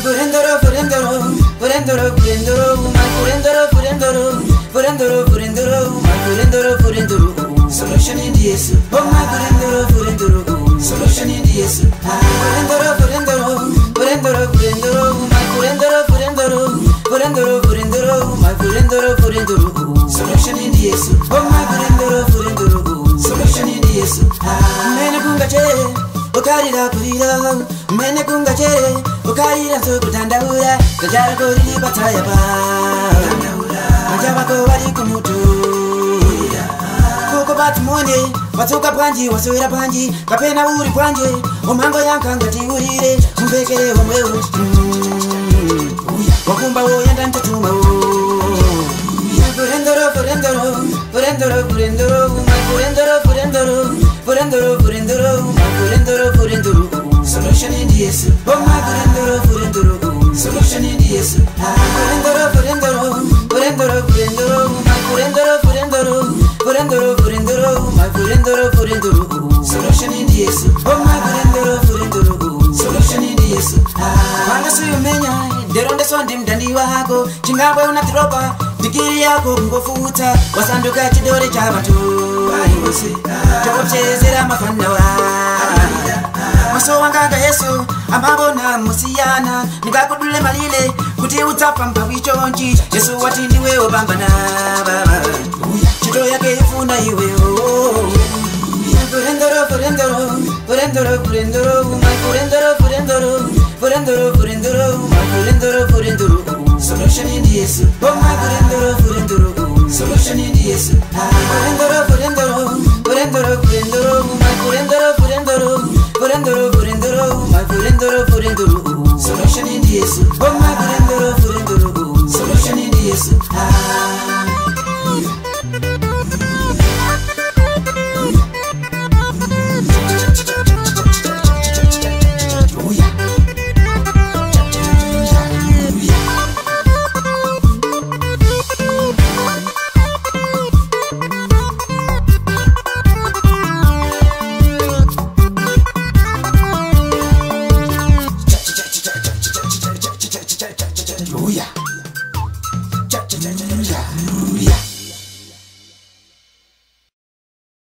Purendoro, purendoro, purendoro, purendoro, my purendoro, purendoro, purendoro, purendoro, my purendoro, purendoro. Solution in the yes, oh my purendoro, purendoro. Solution in the yes. Purendoro, purendoro, purendoro, purendoro, my purendoro, purendoro, purendoro, purendoro, my purendoro, purendoro. Solution in the yes, oh my purendoro, purendoro. Solution in the yes. Mene kungache, okarira kurira, mene kungache, okarira so kutandaura, kajara kori bataya ba, kajaba ko wari kumutu. Koko batu mwone, watoka panji, waswera panji, kapena uri panje, omango yankanga tiurire, kumbekere omweo. Wakumba wo yanda ntatuma wo. Purendoro, purendoro, purendoro, purendoro, my purendoro, purendoro, purendoro, purendoro, my purendoro, purendoro. Solution in the yes, oh my purendoro, purendoro. Solution in the yes. Purendoro, purendoro, purendoro, purendoro, my purendoro, purendoro, purendoro, purendoro, my purendoro, purendoro. Solution in the yes, oh my purendoro, purendoro. Solution in the yes. Wanga suyo menya, deronde sondim dandi wako, chingabwe unatiropa. Digiri yako ngofuta wasanduka chidore chabatu ayose chokopchezera mafana wa maso wanga Yesu amabona musiyana nikakudule malile kuti utapa mpawichonji Yesu wati ndiwe obambana baba chito yake ifuna iwe purendoro purendoro purendoro purendoro my purendoro purendoro purendoro purendoro my purendoro purendoro. Solution in the yes, oh my purendoro, purendoro. Solution in the yes. Purendoro, purendoro, purendoro, purendoro, my purendoro, purendoro, purendoro, purendoro, my purendoro, purendoro. Solution in the yes, oh my purendoro, purendoro. Solution in the yes.